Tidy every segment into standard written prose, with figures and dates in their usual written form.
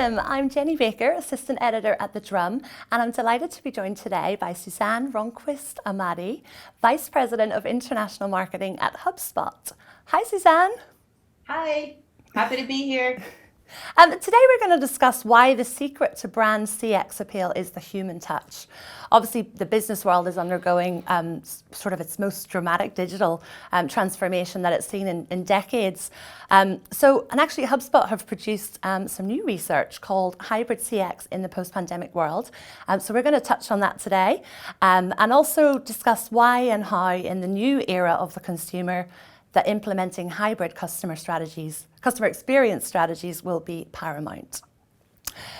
Welcome, I'm Jenny Baker, Assistant Editor at The Drum, and I'm delighted to be joined today by Susanne Rönnqvist Ahmadi, Vice President of International Marketing at HubSpot. Hi Susanne. Hi, happy to be here. Today we're going to discuss why the secret to brand CX appeal is the human touch. Obviously, the business world is undergoing sort of its most dramatic digital transformation that it's seen in decades. And actually HubSpot have produced some new research called Hybrid CX in the Post-Pandemic World. So we're going to touch on that today and also discuss why and how in the new era of the consumer that implementing hybrid customer experience strategies will be paramount.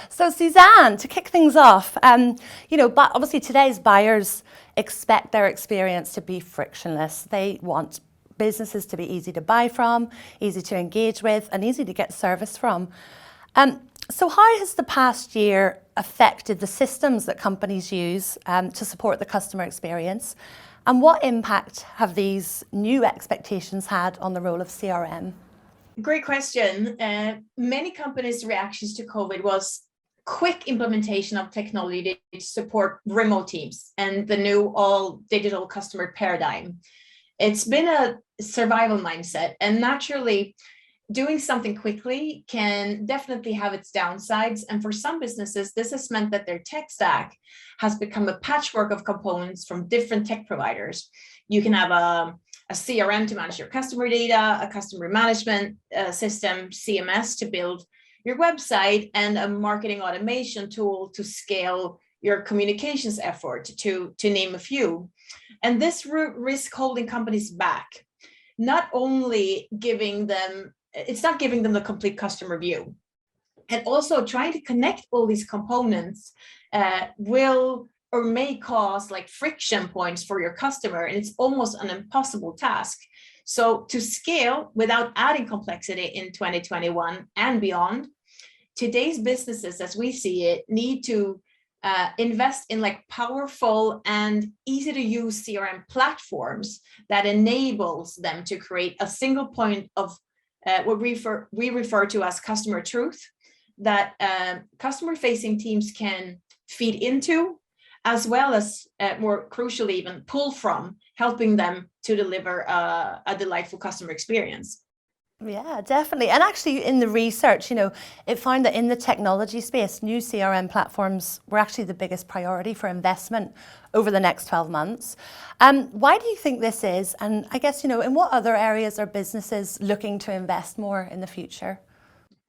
So Susanne, to kick things off, but obviously today's buyers expect their experience to be frictionless. They want businesses to be easy to buy from, easy to engage with, and easy to get service from. So how has the past year affected the systems that companies use to support the customer experience? And what impact have these new expectations had on the role of CRM? Great question. Many companies' reactions to COVID was quick implementation of technology to support remote teams and the new all digital customer paradigm. It's been a survival mindset, and naturally, doing something quickly can definitely have its downsides. And for some businesses, this has meant that their tech stack has become a patchwork of components from different tech providers. You can have a CRM to manage your customer data, a customer management system, CMS, to build your website, and a marketing automation tool to scale your communications effort, to name a few. And this risk holding companies back, not only it's not giving them the complete customer view. And also trying to connect all these components will or may cause like friction points for your customer, and it's almost an impossible task. So to scale without adding complexity in 2021 and beyond, today's businesses, as we see it, need to invest in like powerful and easy to use CRM platforms that enables them to create a single point of what we refer to as customer truth, that customer-facing teams can feed into, as well as more crucially even pull from, helping them to deliver a delightful customer experience. Yeah, definitely. And actually in the research, it found that in the technology space, new CRM platforms were actually the biggest priority for investment over the next 12 months. Why do you think this is? And I guess, in what other areas are businesses looking to invest more in the future?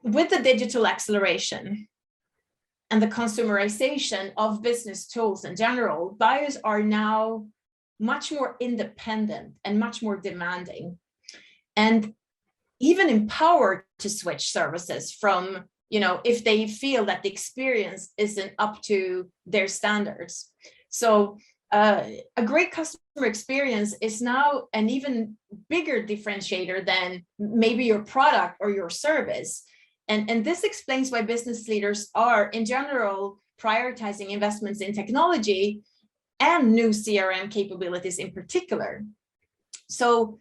With the digital acceleration and the consumerization of business tools in general, buyers are now much more independent and much more demanding, and even empowered to switch services from, if they feel that the experience isn't up to their standards. So a great customer experience is now an even bigger differentiator than maybe your product or your service. And this explains why business leaders are, in general, prioritizing investments in technology and new CRM capabilities in particular. So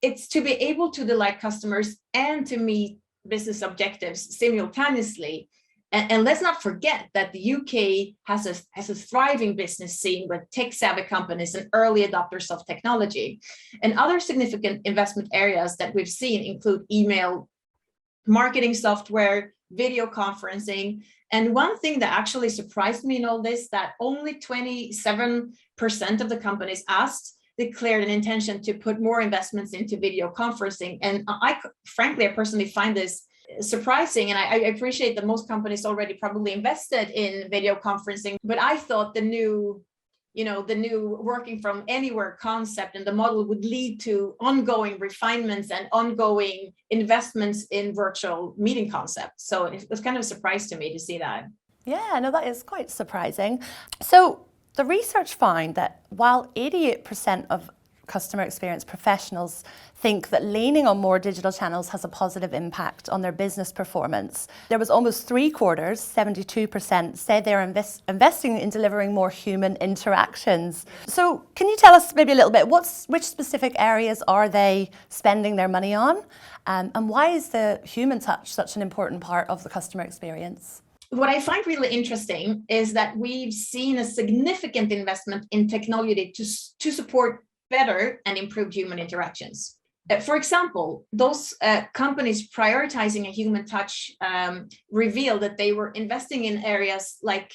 it's to be able to delight customers and to meet business objectives simultaneously. And let's not forget that the UK has a thriving business scene with tech-savvy companies and early adopters of technology. And other significant investment areas that we've seen include email marketing software, video conferencing. And one thing that actually surprised me in all this, that only 27% of the companies asked declared an intention to put more investments into video conferencing. And I personally find this surprising. And I appreciate that most companies already probably invested in video conferencing, but I thought the new working from anywhere concept and the model would lead to ongoing refinements and ongoing investments in virtual meeting concepts. So it was kind of a surprise to me to see that. Yeah, no, that is quite surprising. So the research found that while 88% of customer experience professionals think that leaning on more digital channels has a positive impact on their business performance, there was almost 3/4, 72%, say they're investing in delivering more human interactions. So can you tell us maybe a little bit, which specific areas are they spending their money on? And why is the human touch such an important part of the customer experience? what I find really interesting is that we've seen a significant investment in technology to support better and improved human interactions. For example, those companies prioritizing a human touch revealed that they were investing in areas like,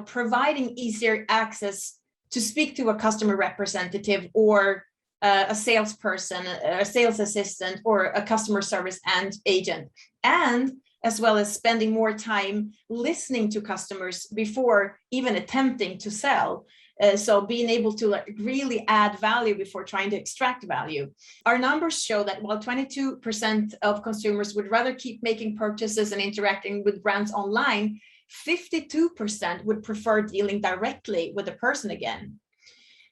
providing easier access to speak to a customer representative or a salesperson, a sales assistant, or a customer service and agent, and as well as spending more time listening to customers before even attempting to sell. So being able to really add value before trying to extract value. Our numbers show that while 22% of consumers would rather keep making purchases and interacting with brands online, 52% would prefer dealing directly with a person again.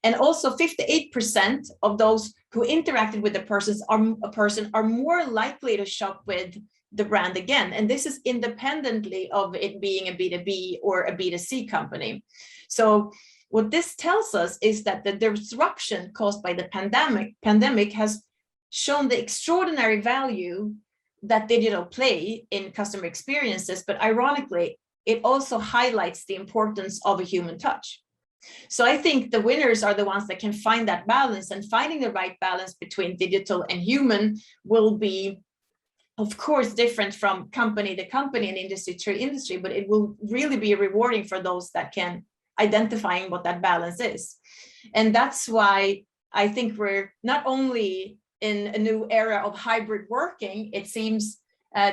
And also 58% of those who interacted with a person are more likely to shop with the brand again. And this is independently of it being a B2B or a B2C company. So what this tells us is that the disruption caused by the pandemic has shown the extraordinary value that digital play in customer experiences, but ironically, it also highlights the importance of a human touch. So I think the winners are the ones that can find that balance, and finding the right balance between digital and human will be, of course, different from company to company and industry to industry, but it will really be rewarding for those that can identifying what that balance is. And that's why I think we're not only in a new era of hybrid working, it seems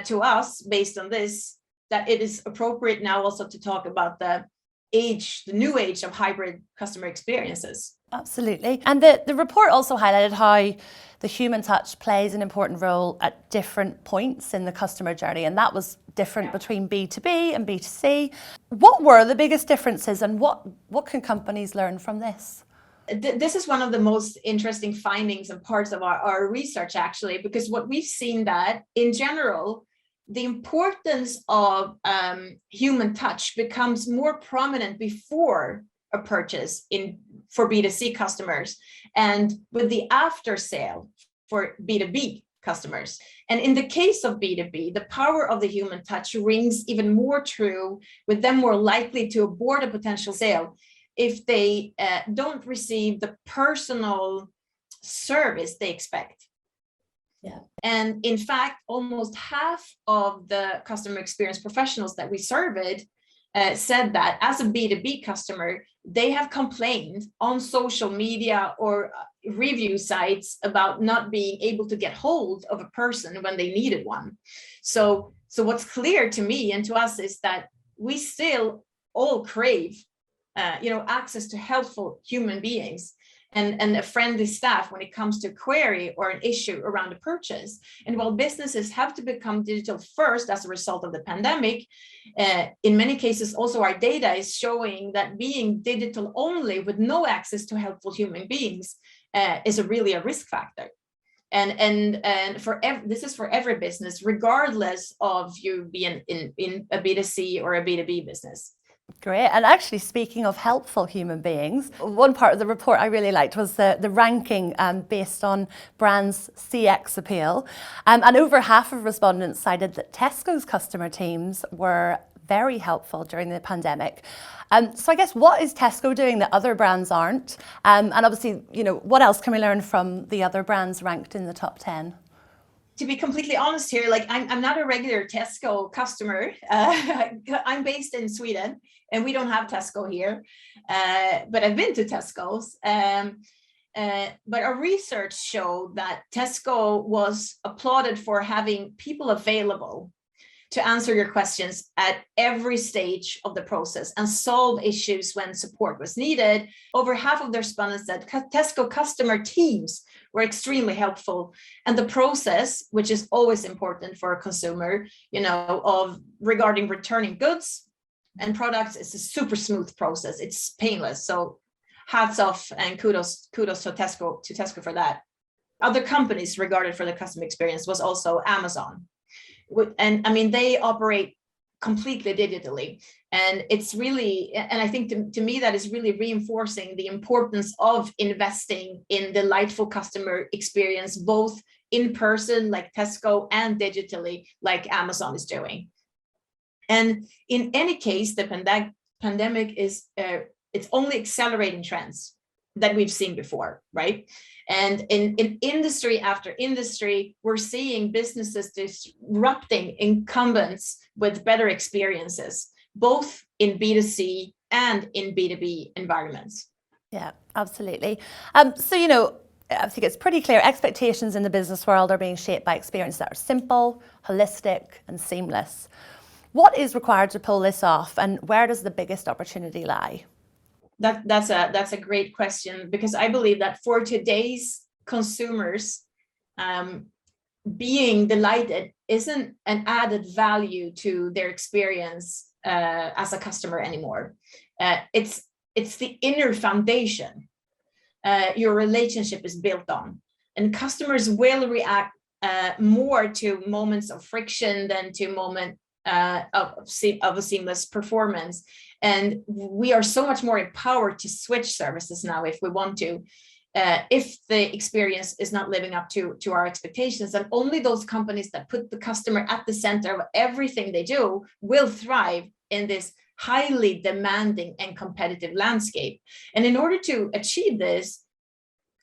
to us, based on this, that it is appropriate now also to talk about the new age of hybrid customer experiences. Absolutely. And the report also highlighted how the human touch plays an important role at different points in the customer journey, and that was different between B2B and B2C. What were the biggest differences, and what can companies learn from this? This is one of the most interesting findings and parts of our research, actually, because what we've seen that in general, the importance of human touch becomes more prominent before a purchase for B2C customers, and with the after sale for B2B customers. And in the case of B2B, the power of the human touch rings even more true, with them more likely to abort a potential sale if they don't receive the personal service they expect. Yeah. And in fact, almost half of the customer experience professionals that we surveyed said that as a B2B customer, they have complained on social media or review sites about not being able to get hold of a person when they needed one. So what's clear to me and to us is that we still all crave access to helpful human beings and a friendly staff when it comes to a query or an issue around a purchase. And while businesses have to become digital first as a result of the pandemic, in many cases also our data is showing that being digital only with no access to helpful human beings is really a risk factor. And this is for every business, regardless of you being in a B2C or a B2B business. Great. And actually, speaking of helpful human beings, one part of the report I really liked was the ranking based on brands' CX appeal. And over half of respondents cited that Tesco's customer teams were very helpful during the pandemic. So I guess, what is Tesco doing that other brands aren't? And obviously, what else can we learn from the other brands ranked in the top 10? To be completely honest here, I'm not a regular Tesco customer. I'm based in Sweden and we don't have Tesco here, but I've been to Tesco's. But our research showed that Tesco was applauded for having people available to answer your questions at every stage of the process and solve issues when support was needed. Over half of the respondents said Tesco customer teams were extremely helpful. And the process, which is always important for a consumer, of regarding returning goods and products, is a super smooth process. It's painless. So hats off and kudos to Tesco for that. Other companies regarded for the customer experience was also Amazon. And I mean, they operate completely digitally. And it's really, and I think to me, that is really reinforcing the importance of investing in delightful customer experience, both in person like Tesco and digitally like Amazon is doing. And in any case, the pandemic is it's only accelerating trends that we've seen before, right? And in industry after industry, we're seeing businesses disrupting incumbents with better experiences, both in B2C and in B2B environments. Yeah, absolutely. So, I think it's pretty clear expectations in the business world are being shaped by experiences that are simple, holistic, and seamless. What is required to pull this off, and where does the biggest opportunity lie? That's a great question, because I believe that for today's consumers, being delighted isn't an added value to their experience as a customer anymore. It's the inner foundation your relationship is built on, and customers will react more to moments of friction than to moment of a seamless performance. And we are so much more empowered to switch services now if we want to, if the experience is not living up to our expectations. And only those companies that put the customer at the center of everything they do will thrive in this highly demanding and competitive landscape. And in order to achieve this,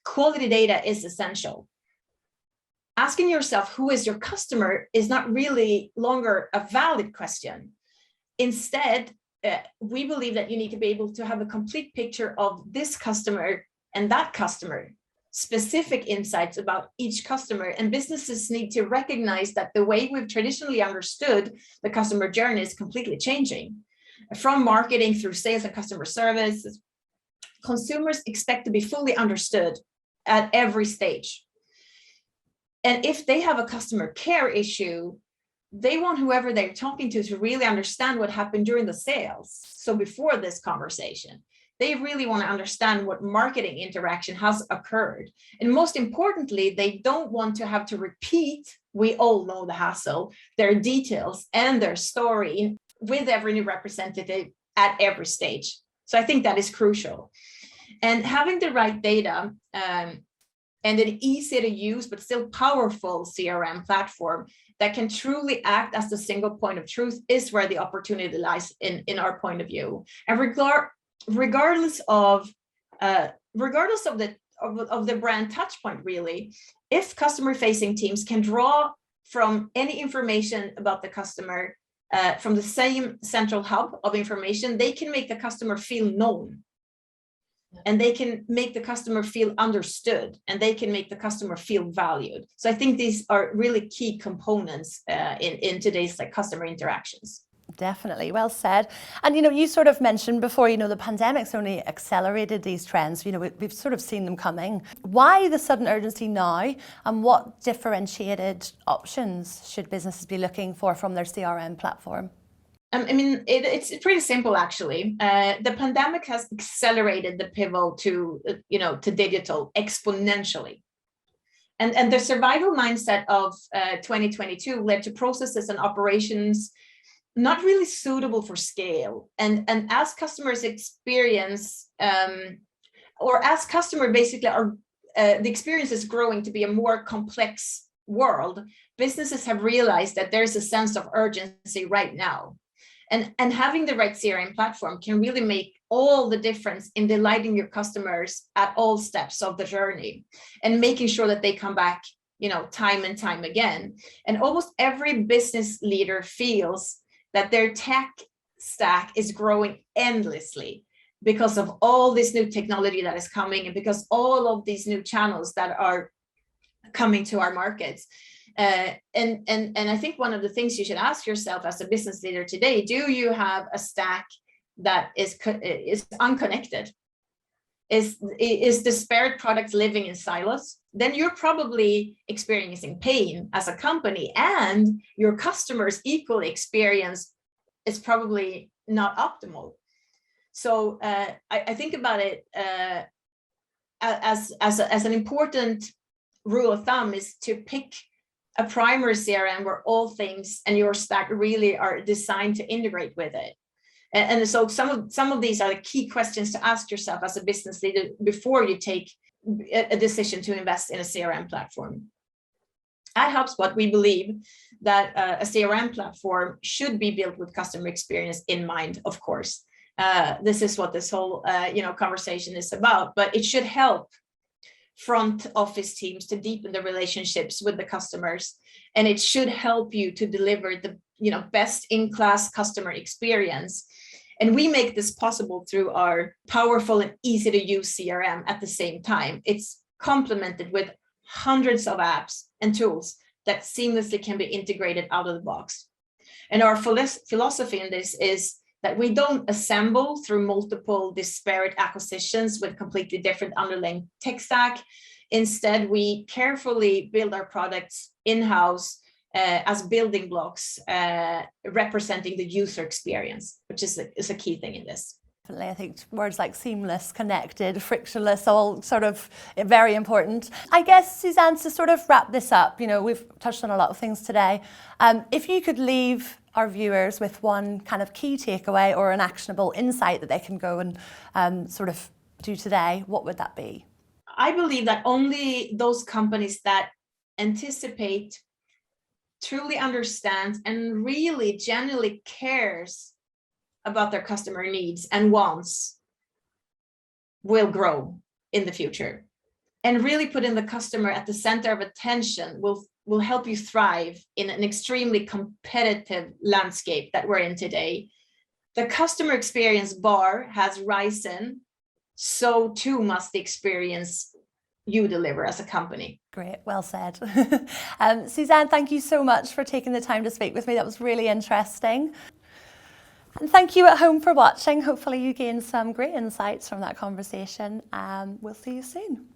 quality data is essential. Asking yourself who is your customer is not really longer a valid question. Instead, we believe that you need to be able to have a complete picture of this customer and that customer, specific insights about each customer. And businesses need to recognize that the way we've traditionally understood the customer journey is completely changing. From marketing through sales and customer service, consumers expect to be fully understood at every stage. And if they have a customer care issue, they want whoever they're talking to really understand what happened during the sales. So before this conversation, they really want to understand what marketing interaction has occurred. And most importantly, they don't want to have to repeat, we all know the hassle, their details and their story with every new representative at every stage. So I think that is crucial. And having the right data and an easy to use but still powerful CRM platform that can truly act as the single point of truth is where the opportunity lies in our point of view. And regardless of the brand touch point, really, if customer facing teams can draw from any information about the customer from the same central hub of information, they can make the customer feel known, and they can make the customer feel understood, and they can make the customer feel valued. So I think these are really key components in today's customer interactions. Definitely, well said. And you sort of mentioned before, the pandemic's only accelerated these trends. We've sort of seen them coming. Why the sudden urgency now, and what differentiated options should businesses be looking for from their CRM platform? It's pretty simple, actually. The pandemic has accelerated the pivot to digital exponentially. And the survival mindset of 2022 led to processes and operations not really suitable for scale. And as customers experience, or as customer basically are, the experience is growing to be a more complex world, businesses have realized that there's a sense of urgency right now. And having the right CRM platform can really make all the difference in delighting your customers at all steps of the journey and making sure that they come back, time and time again. And almost every business leader feels that their tech stack is growing endlessly because of all this new technology that is coming, and because all of these new channels that are coming to our markets. And I think one of the things you should ask yourself as a business leader today: do you have a stack that is unconnected? Is disparate products living in silos? Then you're probably experiencing pain as a company, and your customers' equal experience is probably not optimal. So I think about it as an important rule of thumb is to pick a primary CRM where all things and your stack really are designed to integrate with it. And so some of these are the key questions to ask yourself as a business leader before you take a decision to invest in a CRM platform. At HubSpot, we believe that a CRM platform should be built with customer experience in mind, of course. This is what this whole conversation is about, but it should help front office teams to deepen the relationships with the customers, and it should help you to deliver the best in class customer experience. And we make this possible through our powerful and easy to use CRM at the same time. It's complemented with hundreds of apps and tools that seamlessly can be integrated out of the box. And our philosophy in this is that we don't assemble through multiple disparate acquisitions with completely different underlying tech stack. Instead, we carefully build our products in-house as building blocks, representing the user experience, which is a key thing in this. Definitely, I think words like seamless, connected, frictionless, all sort of very important. I guess, Susanne, to sort of wrap this up, we've touched on a lot of things today. If you could leave our viewers with one kind of key takeaway or an actionable insight that they can go and sort of do today, what would that be? I believe that only those companies that anticipate, truly understands, and really genuinely cares about their customer needs and wants will grow in the future. And really putting the customer at the center of attention will help you thrive in an extremely competitive landscape that we're in today. The customer experience bar has risen, so too must the experience you deliver as a company. Great, well said. Susanne, thank you so much for taking the time to speak with me. That was really interesting. And thank you at home for watching. Hopefully you gained some great insights from that conversation. We'll see you soon.